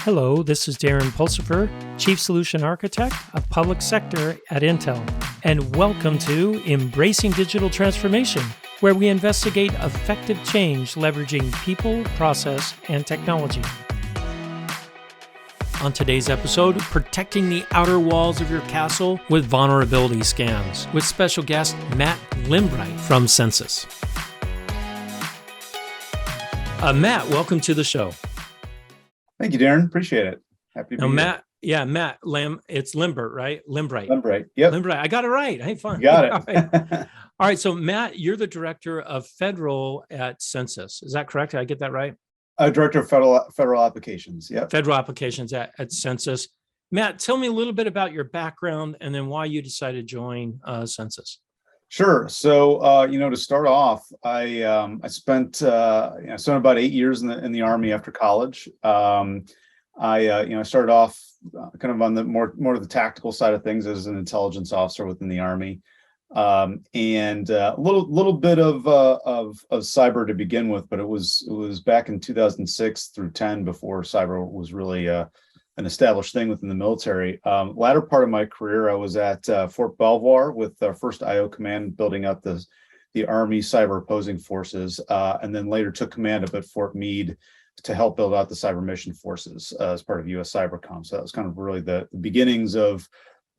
Hello, this is Darren Pulsifer, Chief Solution Architect of Public Sector at Intel, and welcome to Embracing Digital Transformation, where we investigate effective change leveraging people, process, and technology. On today's episode, protecting the outer walls of your castle with vulnerability scans, with special guest Matt Lembright from Censys. Matt, welcome to the show. Thank you, Darren. Appreciate it. Happy to be Matt, here. Matt it's Lembright, right? Lembright. Yep. Lembright. I got it right. Hey, fun. You got it. All right. All right. So, Matt, you're the director of federal at Censys. Is that correct? Did I get that right? Director of federal applications. Yeah. Federal applications at Censys. Matt, tell me a little bit about your background and then why you decided to join Censys. Sure. So, to start off, I spent about 8 years in the Army after college. I started off kind of on the more of the tactical side of things as an intelligence officer within the Army, and a little bit of cyber to begin with. But it was back in 2006 through 10 before cyber was really an established thing within the military. Latter part of my career, I was at Fort Belvoir with First IO Command, building up the Army cyber opposing forces, and then later took command up at Fort Meade to help build out the cyber mission forces as part of U.S. Cybercom. So that was kind of really the beginnings of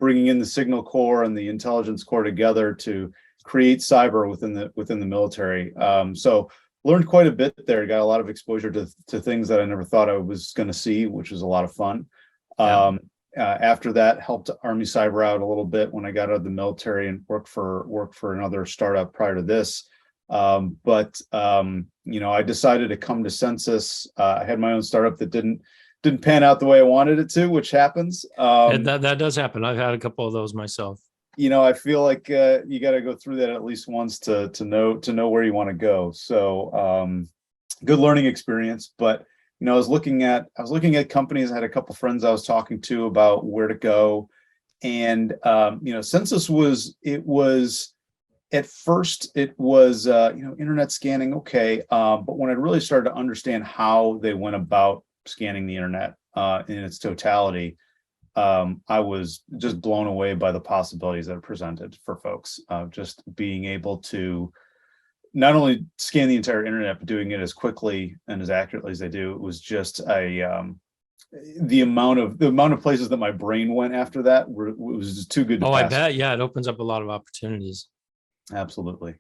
bringing in the Signal Corps and the Intelligence Corps together to create cyber within the military. So learned quite a bit there. Got a lot of exposure to things that I never thought I was going to see, which was a lot of fun. Yeah. After that, helped Army Cyber out a little bit when I got out of the military and worked for another startup prior to this. But I decided to come to Censys. I had my own startup that didn't pan out the way I wanted it to, which happens. That does happen. I've had a couple of those myself. I feel like you got to go through that at least once to know where you want to go. So good learning experience. But I was looking at companies. I had a couple friends I was talking to about where to go, and Censys was at first internet scanning, okay, but when I really started to understand how they went about scanning the internet in its totality, I was just blown away by the possibilities that are presented for folks. Just being able to not only scan the entire internet, but doing it as quickly and as accurately as they do. It was just the amount of places that my brain went after that was just too good to pass. I bet. Yeah, it opens up a lot of opportunities. Absolutely.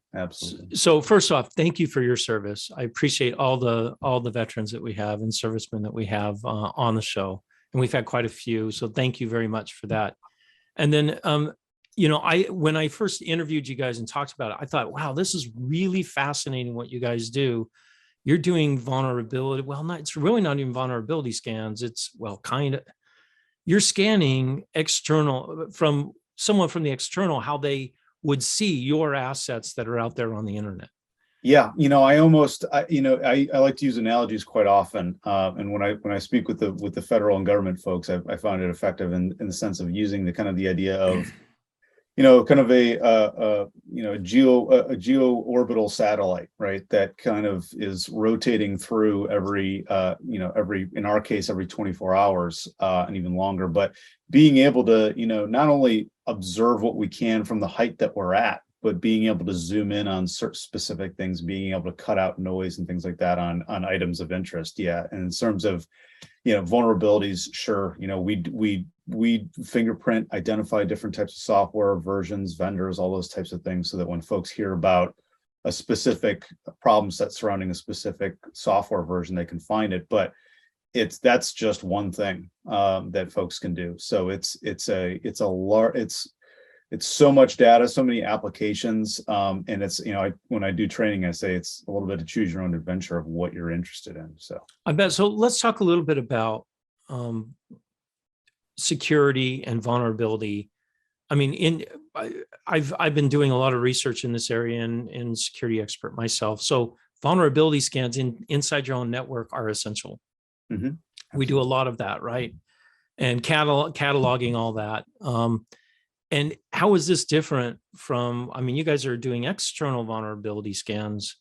So first off, thank you for your service. I appreciate all the veterans that we have and servicemen that we have on the show. And we've had quite a few. So thank you very much for that. And then, when I first interviewed you guys and talked about it, I thought, wow, this is really fascinating what you guys do. You're doing vulnerability. Well, it's really not even vulnerability scans. It's, you're scanning from someone from the external, how they would see your assets that are out there on the internet. Yeah, I like to use analogies quite often, and when I speak with the federal and government folks, I find it effective in the sense of using the idea of, kind of a geo orbital satellite, right? That kind of is rotating through every in our case every 24 hours and even longer, but being able to not only observe what we can from the height that we're at, but being able to zoom in on certain specific things, being able to cut out noise and things like that on items of interest. Yeah. And in terms of, vulnerabilities, sure. We fingerprint, identify different types of software versions, vendors, all those types of things, so that when folks hear about a specific problem set surrounding a specific software version, they can find it. But that's just one thing that folks can do. So it's so much data, so many applications, and it's when I do training, I say it's a little bit of choose your own adventure of what you're interested in. So I bet. So let's talk a little bit about security and vulnerability. I mean, I've been doing a lot of research in this area and security expert myself. So vulnerability scans inside your own network are essential. Mm-hmm. We do a lot of that, right? And cataloging all that. And how is this different from, you guys are doing external vulnerability scans.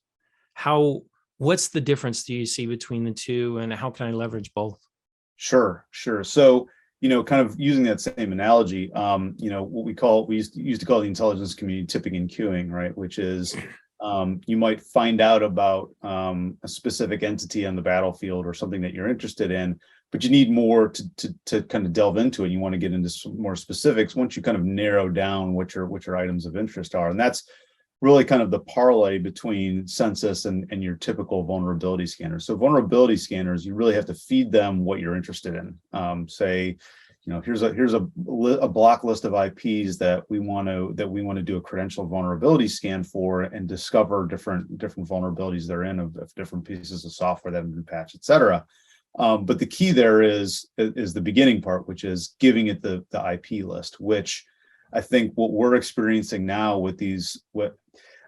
What's the difference do you see between the two, and how can I leverage both? Sure, sure. So, kind of using that same analogy, what we used to call the intelligence community tipping and queuing, right? Which is, you might find out about a specific entity on the battlefield or something that you're interested in, but you need more to kind of delve into it. You want to get into some more specifics once you kind of narrow down what your items of interest are, and that's really kind of the parlay between Censys and your typical vulnerability scanners. So vulnerability scanners, you really have to feed them what you're interested in. Say, here's a block list of IPs that we want to do a credential vulnerability scan for and discover different vulnerabilities they're in of different pieces of software that have been patched, et cetera. But the key there is the beginning part, which is giving it the IP list, which I think what we're experiencing now with what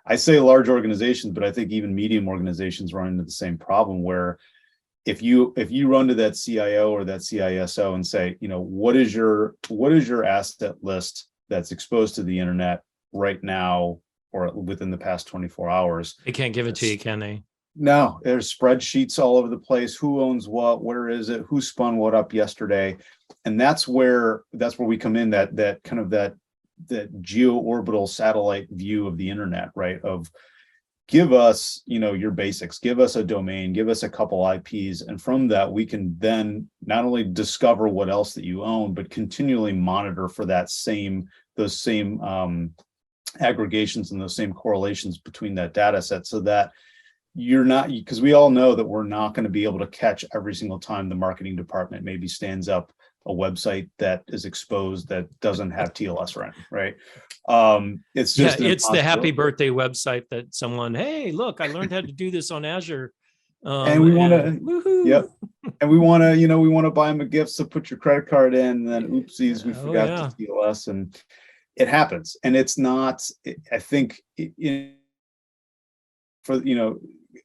I say large organizations, but I think even medium organizations run into the same problem where if you run to that CIO or that CISO and say, what is your asset list that's exposed to the internet right now or within the past 24 hours? They can't give it to you, can they? No, there's spreadsheets all over the place. Who owns what? Where is it? Who spun what up yesterday? And that's where we come in, that kind of that geo-orbital satellite view of the internet, right? Of give us, your basics, give us a domain, give us a couple IPs. And from that, we can then not only discover what else that you own, but continually monitor for those same aggregations and those same correlations between that data set, so that you're not, because we all know that we're not going to be able to catch every single time the marketing department maybe stands up a website that is exposed that doesn't have TLS running, right? It's just it's the happy birthday website that someone, hey, look, I learned how to do this on Azure. And we want to, yep. And we want to buy them a gift, so put your credit card in, and then oopsies, we forgot the TLS, and it happens. And it's not, I think,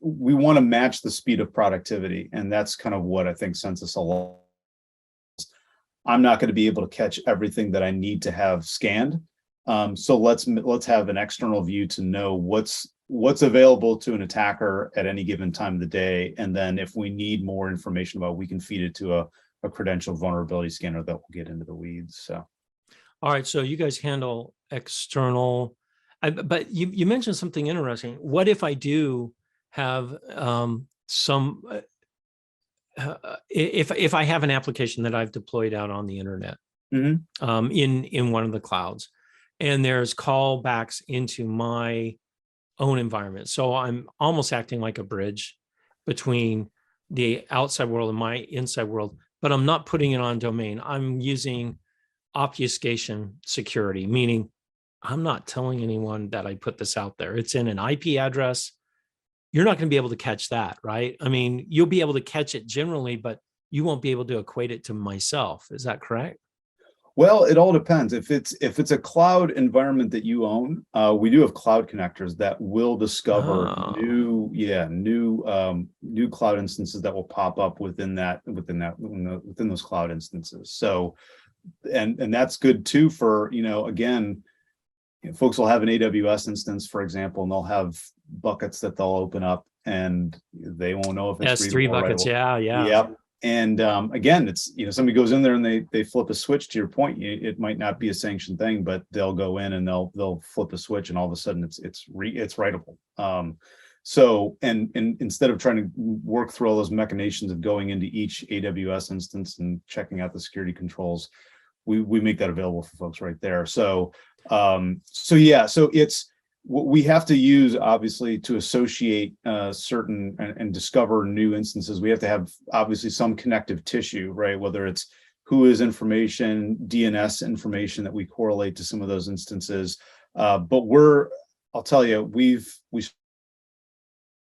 we want to match the speed of productivity, and that's kind of what I think Censys allows. I'm not going to be able to catch everything that I need to have scanned. So let's have an external view to know what's available to an attacker at any given time of the day. And then if we need more information about, we can feed it to a credential vulnerability scanner that will get into the weeds. So. All right. So you guys handle external, but you mentioned something interesting. What if I do have some, if I have an application that I've deployed out on the internet, in one of the clouds, and there's callbacks into my own environment, so I'm almost acting like a bridge between the outside world and my inside world, but I'm not putting it on domain. I'm using obfuscation security, meaning I'm not telling anyone that I put this out there. It's in an IP address. You're not going to be able to catch that, right? I mean, you'll be able to catch it generally, but you won't be able to equate it to myself. Is that correct? Well, it all depends. If it's a cloud environment that you own, we do have cloud connectors that will discover new cloud instances that will pop up within those cloud instances. So, and that's good too for, again, folks will have an AWS instance, for example, and they'll have buckets that they'll open up, and they won't know if it's S3 buckets. Yeah. Yep. And again, it's, somebody goes in there and they flip a switch. To your point, it might not be a sanctioned thing, but they'll go in and they'll flip a switch, and all of a sudden it's writable. So and instead of trying to work through all those machinations of going into each AWS instance and checking out the security controls, we make that available for folks right there. So so it's what we have to use, obviously, to associate certain and discover new instances. We have to have, obviously, some connective tissue, right? Whether it's who is information, DNS information that we correlate to some of those instances. But I'll tell you, we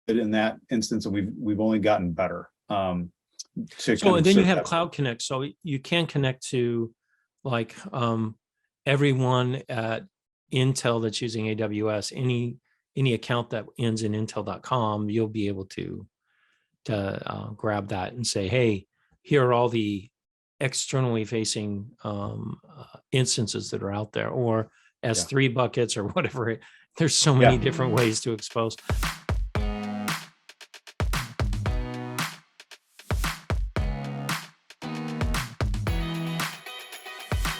in that instance, and we've only gotten better. And then you have Cloud Connect, so you can connect to like everyone at Intel that's using AWS. Any account that ends in intel.com, you'll be able to grab that and say, hey, here are all the externally facing instances that are out there, or S3 buckets, or whatever. There's so many different ways to expose.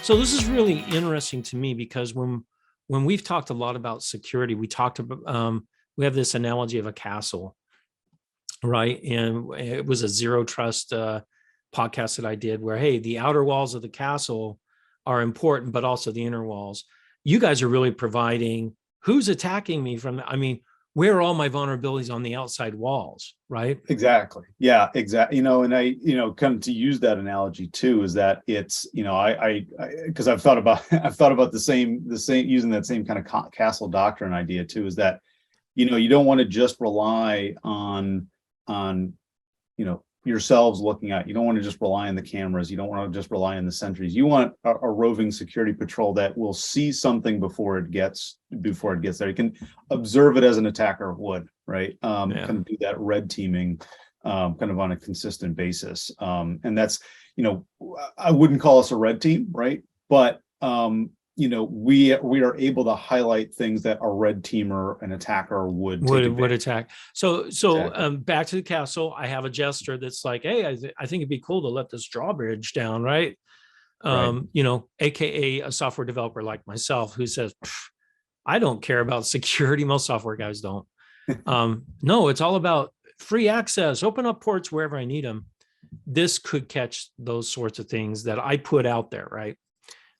So this is really interesting to me because when we've talked a lot about security, we talked about we have this analogy of a castle, right? And it was a zero trust podcast that I did where, hey, the outer walls of the castle are important, but also the inner walls. You guys are really providing who's attacking me from, I mean, where are all my vulnerabilities on the outside walls, right? Exactly. Yeah, exactly. And kind of to use that analogy too, is that it's, because I've thought about, the same, using that same kind of castle doctrine idea too, is that, you don't want to just rely on, yourselves looking at, you don't want to just rely on the cameras. You don't want to just rely on the sentries. You want a roving security patrol that will see something before it gets there. You can observe it as an attacker would, right? Kind of do that red teaming, kind of on a consistent basis. And that's, I wouldn't call us a red team, right? But, we are able to highlight things that a red teamer, an attacker would attack. So exactly. Back to the castle, I have a jester that's like, hey, I think it'd be cool to let this drawbridge down, right? AKA a software developer like myself who says, I don't care about security. Most software guys don't. No, it's all about free access, open up ports wherever I need them. This could catch those sorts of things that I put out there, right?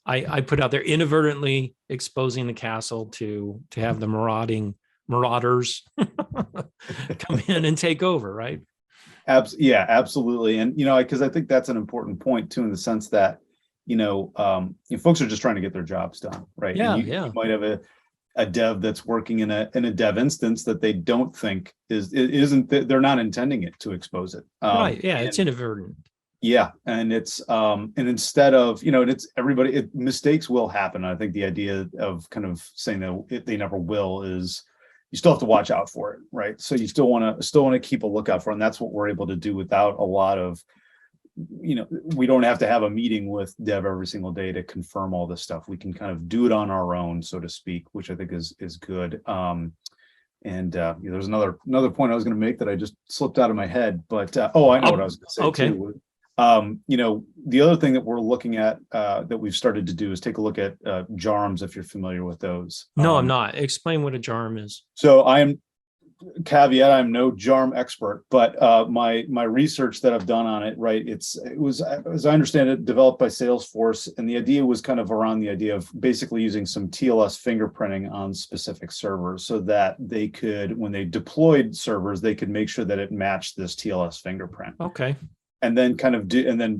I put out there inadvertently exposing the castle to have the marauders come in and take over, right? Yeah, absolutely. And, because I think that's an important point too, in the sense that, folks are just trying to get their jobs done, right? Yeah, and you might have a dev that's working in a dev instance that they don't think they're not intending it to expose it. Right. Yeah, it's inadvertent. Yeah, and it's and instead of, it's everybody, mistakes will happen. I think the idea of kind of saying that they never will is you still have to watch out for it, right? So you still want to keep a lookout for it, and that's what we're able to do without a lot of, we don't have to have a meeting with dev every single day to confirm all this stuff. We can kind of do it on our own, so to speak, which I think is good. There's another point I was going to make that I just slipped out of my head, but I know what I was going to say too. The other thing that we're looking at that we've started to do is take a look at JARMs, if you're familiar with those. No, I'm not. Explain what a JARM is. So I'm no JARM expert, but my research that I've done on it, right, it was, as I understand it, developed by Salesforce, and the idea was kind of around the idea of basically using some TLS fingerprinting on specific servers so that they could, when they deployed servers, they could make sure that it matched this TLS fingerprint. Okay. And then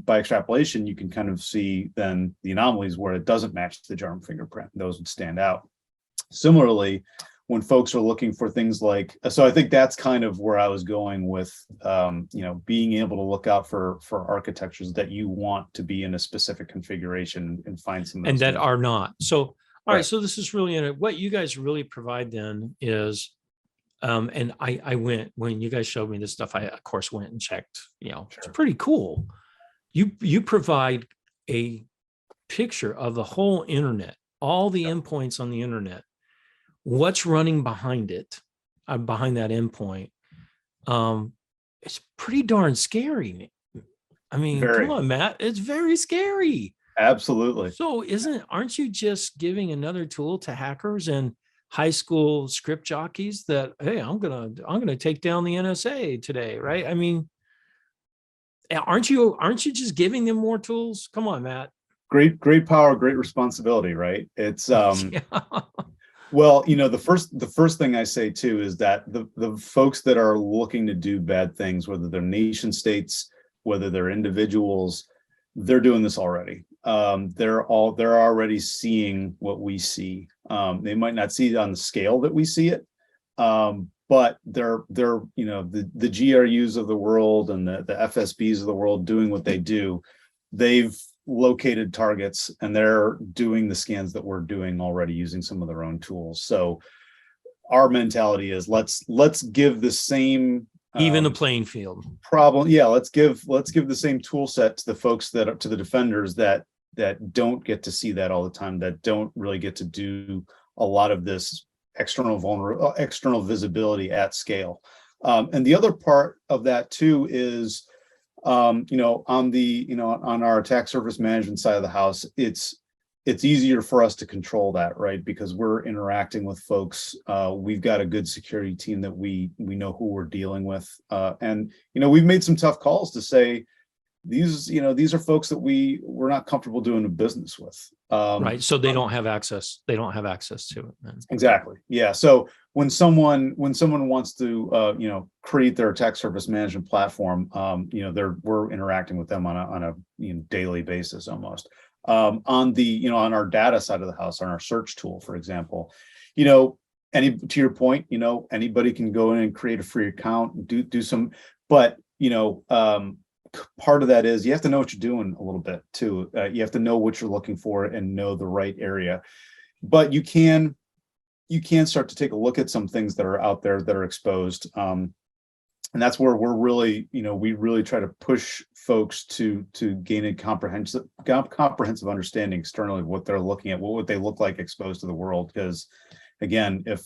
by extrapolation, you can kind of see then the anomalies where it doesn't match the JARM fingerprint. Those would stand out. Similarly, when folks are looking for things like, so I think that's kind of where I was going with, being able to look out for architectures that you want to be in a specific configuration and find some. And that are not. So, all right. So this is really, what you guys really provide then is, and I went, when you guys showed me this stuff, I of course went and checked, Sure. It's pretty cool. You provide a picture of the whole internet, all the endpoints on the internet, what's running behind it, behind that endpoint. It's pretty darn scary. I mean, come on, Matt, it's very scary. Absolutely. So aren't you just giving another tool to hackers and high school script jockeys that, hey, I'm gonna take down the NSA today, right? I mean, aren't you just giving them more tools? Come on, Matt. Great power, great responsibility, right? It's yeah. Well, the first thing I say too is that the folks that are looking to do bad things, whether they're nation states, whether they're individuals, they're doing this already. They're already seeing what we see. They might not see it on the scale that we see it, but they're the GRUs of the world and the FSBs of the world doing what they do. They've located targets and they're doing the scans that we're doing already using some of their own tools. So our mentality is let's give the same even the playing field problem. Yeah, let's give the same tool set to the folks to the defenders that don't get to see that all the time, that don't really get to do a lot of this external visibility at scale. And the other part of that too is, on our attack surface management side of the house, it's it's easier for us to control that, right? Because we're interacting with folks. We've got a good security team that we know who we're dealing with. And, we've made some tough calls to say, these are folks that we're not comfortable doing business with. Right. So they don't have access. They don't have access to it. Then. Exactly. Yeah. So when someone wants to, create their attack surface management platform, we're interacting with them on a daily basis almost. On our data side of the house, on our search tool, for example, to your point, anybody can go in and create a free account, do some, but, part of that is you have to know what you're doing a little bit too. You have to know what you're looking for and know the right area, but you can start to take a look at some things that are out there that are exposed. And that's where we're really, we really try to push folks to gain a comprehensive understanding externally of what they're looking at, what would they look like exposed to the world. Because again, if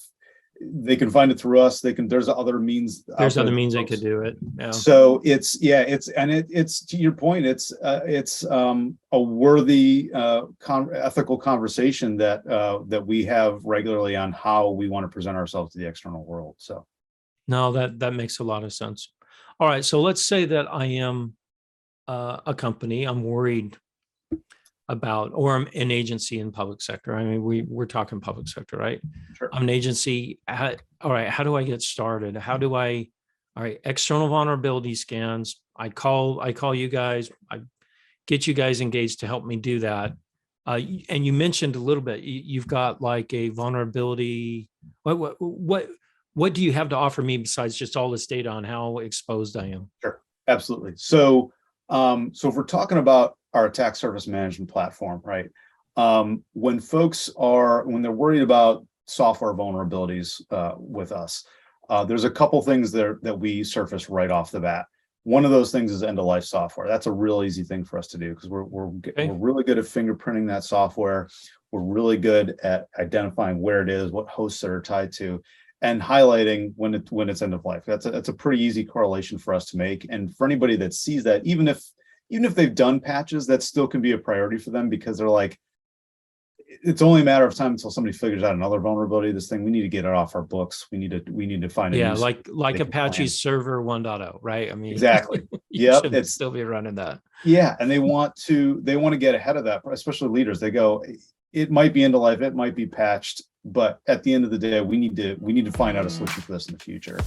they can find it through us, there's other means. There's other means they could do it. Yeah. So it's to your point, it's a worthy ethical conversation that we have regularly on how we want to present ourselves to the external world. So no, that makes a lot of sense. All right. So let's say that I am a company, I'm worried about, or I'm an agency in public sector. I mean, we're talking public sector, right? Sure. I'm an agency. All right. How do I get started? All right. External vulnerability scans. I call you guys. I get you guys engaged to help me do that. And you mentioned a little bit, you've got like a vulnerability. What do you have to offer me besides just all this data on how exposed I am? Sure. Absolutely. So if we're talking about our attack surface management platform, right? When they're worried about software vulnerabilities with us, there's a couple things that we surface right off the bat. One of those things is end-of-life software. That's a real easy thing for us to do because we're really good at fingerprinting that software. We're really good at identifying where it is, what hosts that are tied to, and highlighting when it's end of life. That's a pretty easy correlation for us to make. And for anybody that sees that, even if they've done patches, that still can be a priority for them because they're like, it's only a matter of time until somebody figures out another vulnerability. This thing, we need to get it off our books. We need to find a new like Apache Server 1.0, right? I mean, exactly. Yeah, it's still be running that. Yeah, and they want to get ahead of that, especially leaders. They go, it might be end of life, it might be patched, but at the end of the day, we need to find out a solution for this in the future.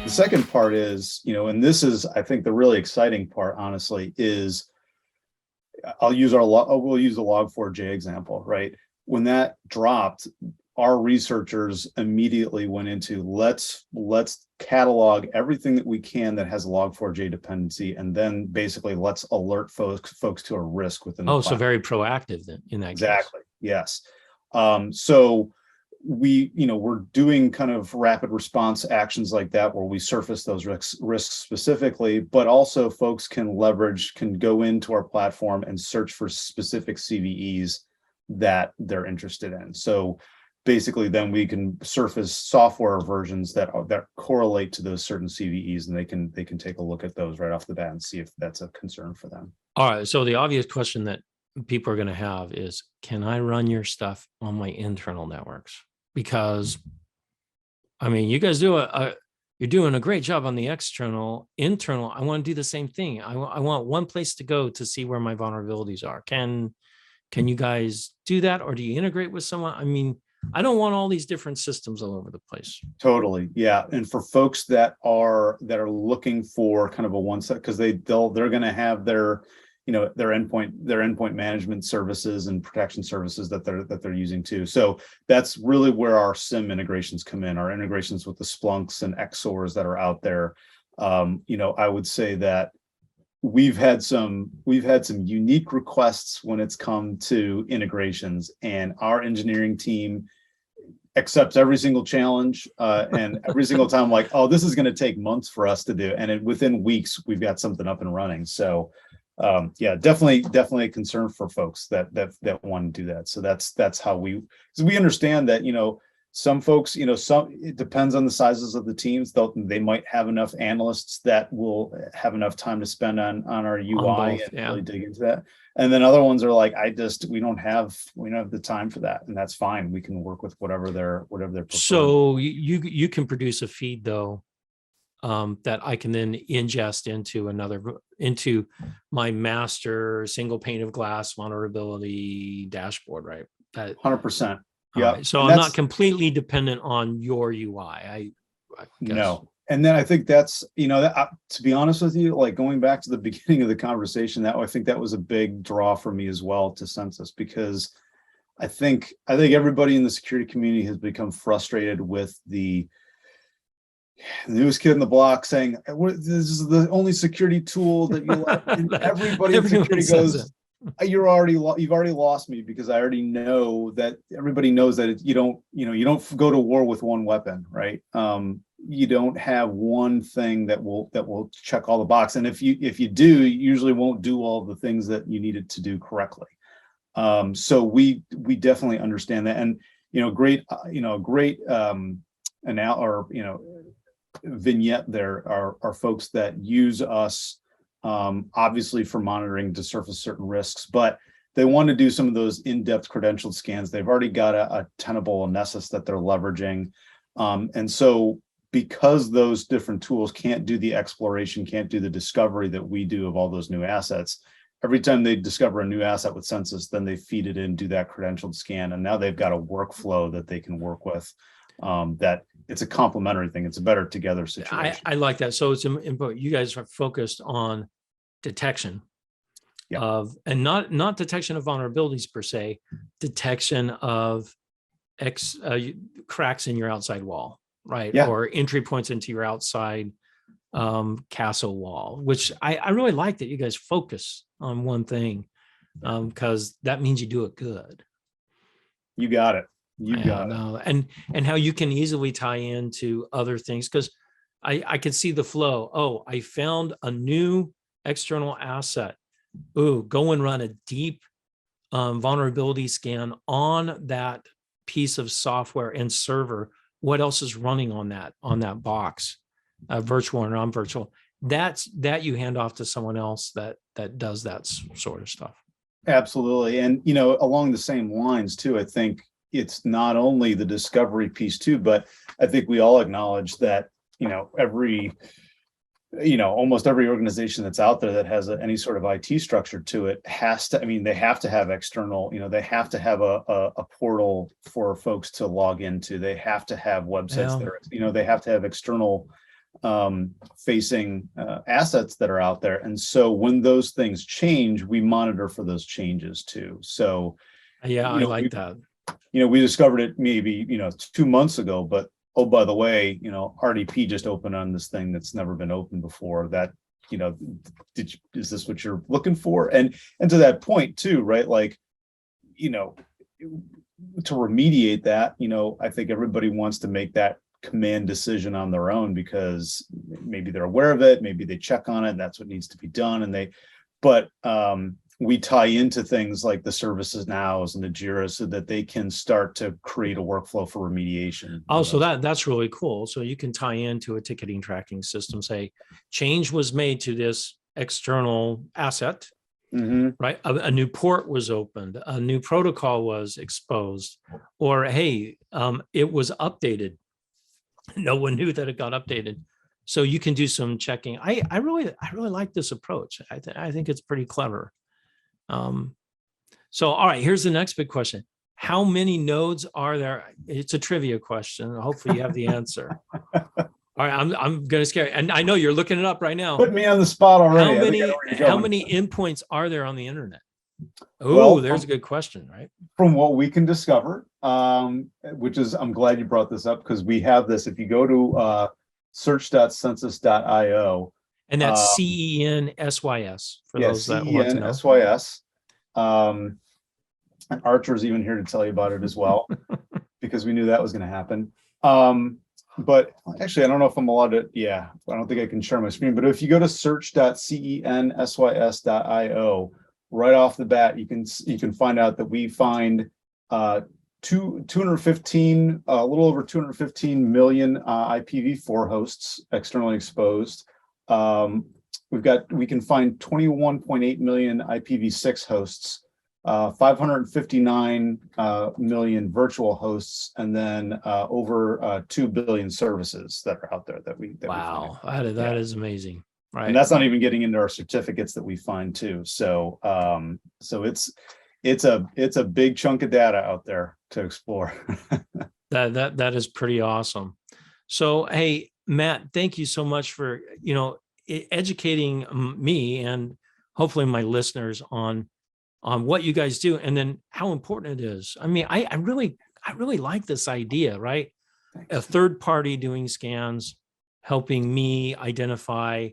The second part is, and this is, I think, the really exciting part, honestly, is we'll use the Log4j example, right? When that dropped, our researchers immediately went into let's catalog everything that we can that has a Log4j dependency, and then basically let's alert folks to a risk within the platform. So very proactive then in that exactly case. Yes. So we're doing kind of rapid response actions like that where we surface those risks specifically, but also folks can go into our platform and search for specific CVEs that they're interested in. So basically then we can surface software versions that correlate to those certain CVEs, and they can take a look at those right off the bat and see if that's a concern for them. All right. So the obvious question that people are going to have is, can I run your stuff on my internal networks? Because, I mean, you guys you're doing a great job on the external. Internal, I want to do the same thing. I want one place to go to see where my vulnerabilities are. Can you guys do that, or do you integrate with someone? I mean, I don't want all these different systems all over the place. Totally, yeah. And for folks that are looking for kind of a one set, because they're going to have their endpoint management services and protection services that they're using too. So that's really where our SIM integrations come in, our integrations with the Splunks and XORs that are out there. I would say that we've had some unique requests when it's come to integrations, and our engineering team accepts every single challenge, and every single time, like, oh, this is going to take months for us to do, and within weeks we've got something up and running. So yeah, definitely a concern for folks that want to do that. So that's how we understand that, some folks, it depends on the sizes of the teams. They might have enough analysts that will have enough time to spend on our UI and really dig into that. And then other ones are like, we don't have the time for that, and that's fine. We can work with whatever they're preferring. So you can produce a feed though, that I can then ingest into my master single pane of glass vulnerability dashboard, right? 100%. Yeah. Right. So I'm not completely dependent on your UI. I guess. No. And then I think that's, to be honest with you, like going back to the beginning of the conversation, I think that was a big draw for me as well to Censys, because I think everybody in the security community has become frustrated with the newest kid in the block saying, this is the only security tool that you like. And everybody in security goes, you've already lost me, because I already know that everybody knows that you don't go to war with one weapon, right? You don't have one thing that will check all the boxes. And if you do, you usually won't do all the things that you needed to do correctly. So we definitely understand that. And, great vignette there are folks that use us, obviously for monitoring to surface certain risks, but they want to do some of those in-depth credentialed scans. They've already got a Tenable Nessus that they're leveraging. And so because those different tools can't do the exploration, can't do the discovery that we do of all those new assets, every time they discover a new asset with Censys, then they feed it in, do that credentialed scan, and now they've got a workflow that they can work with. That it's a complementary thing. It's a better together situation. I like that. So it's important. You guys are focused on detection of, and not detection of vulnerabilities per se, detection of cracks in your outside wall, right? Yeah. Or entry points into your outside castle wall, which I really like that you guys focus on one thing, because that means you do it good. You got it. You got it. And how you can easily tie into other things, because I could see the flow. Oh, I found a new external asset. Ooh, go and run a deep vulnerability scan on that piece of software and server. What else is running on that box, virtual or non-virtual? That you hand off to someone else that does that sort of stuff. Absolutely. And along the same lines too, I think it's not only the discovery piece too, but I think we all acknowledge that almost every organization that's out there that has any sort of IT structure to it has to, they have to have external, they have to have a portal for folks to log into. They have to have websites that are, they have to have external facing assets that are out there. And so when those things change, we monitor for those changes too. So yeah, I like that. We discovered it maybe 2 months ago, but oh, by the way, RDP just opened on this thing that's never been opened before. That is this what you're looking for? And to that point too, right? Like, to remediate that, I think everybody wants to make that command decision on their own, because maybe they're aware of it, maybe they check on it, and that's what needs to be done. But we tie into things like the services nows and the Jira so that they can start to create a workflow for remediation. Oh, so that's really cool. So you can tie into a ticketing tracking system, say change was made to this external asset, right? A new port was opened, a new protocol was exposed, or hey, it was updated. No one knew that it got updated. So you can do some checking. I really like this approach. I think it's pretty clever. So, all right, here's the next big question. How many nodes are there? It's a trivia question. Hopefully you have the answer. All right, I'm going to scare you. And I know you're looking it up right now. Put me on the spot already. How many endpoints are there on the internet? Oh, there's a good question, right? From what we can discover, which is, I'm glad you brought this up, because we have this. If you go to search.censys.io, and that's CENSYS for those that want to know. CENSYS. And Archer's even here to tell you about it as well, because we knew that was going to happen. But actually, I don't know if I'm allowed to. Yeah, I don't think I can share my screen. But if you go to search.censys.io, right off the bat, you can find out that we find 215, a little over 215 million IPv4 hosts externally exposed. We can find 21.8 million IPv6 hosts, 559 million virtual hosts, and then over 2 billion services that are out there that we Wow, find. that is amazing. Right. And that's not even getting into our certificates that we find too. So it's a big chunk of data out there to explore. That is pretty awesome. So, hey, Matt, thank you so much for, educating me and hopefully my listeners on what you guys do and then how important it is. I mean, I really like this idea, right? Thanks. A third party doing scans, helping me identify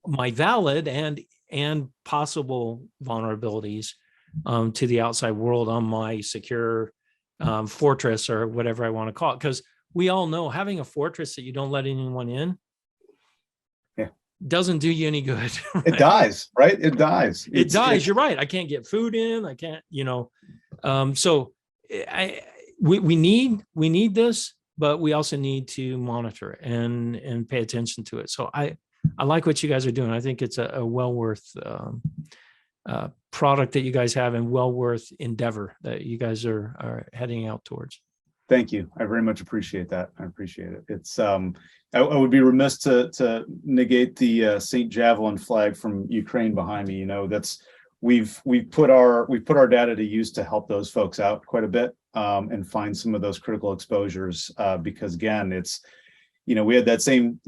my valid and possible vulnerabilities to the outside world on my secure fortress or whatever I want to call it. Because we all know having a fortress that you don't let anyone in doesn't do you any good. Right? It dies, right? It dies. It dies. You're right. I can't get food in. I can't, so we need this, but we also need to monitor it and pay attention to it. So I like what you guys are doing. I think it's a well worth product that you guys have and well worth endeavor that you guys are heading out towards. Thank you. I very much appreciate that. I appreciate it. It's I would be remiss to negate the St. Javelin flag from Ukraine behind me. We've put our data to use to help those folks out quite a bit and find some of those critical exposures because again, it's we had that same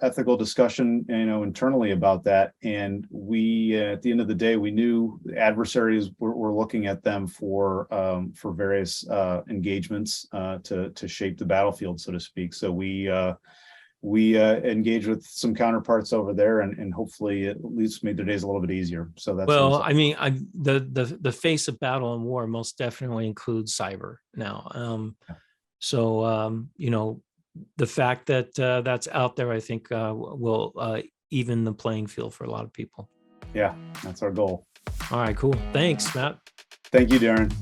ethical discussion internally about that, and we at the end of the day we knew the adversaries were looking at them for various engagements to shape the battlefield, so to speak. So we engaged with some counterparts over there and hopefully at least made their days a little bit easier. So that's the face of battle and war most definitely includes cyber now. The fact that that's out there, I think will even the playing field for a lot of people. Yeah, that's our goal. All right, cool. Thanks, Matt. Thank you, Darren.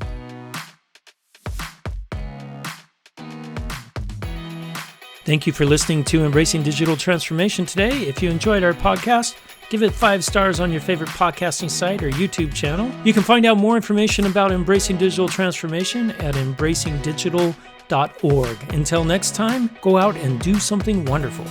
Thank you for listening to Embracing Digital Transformation today. If you enjoyed our podcast, give it 5 stars on your favorite podcasting site or YouTube channel. You can find out more information about Embracing Digital Transformation at embracingdigital.org. Until next time, go out and do something wonderful.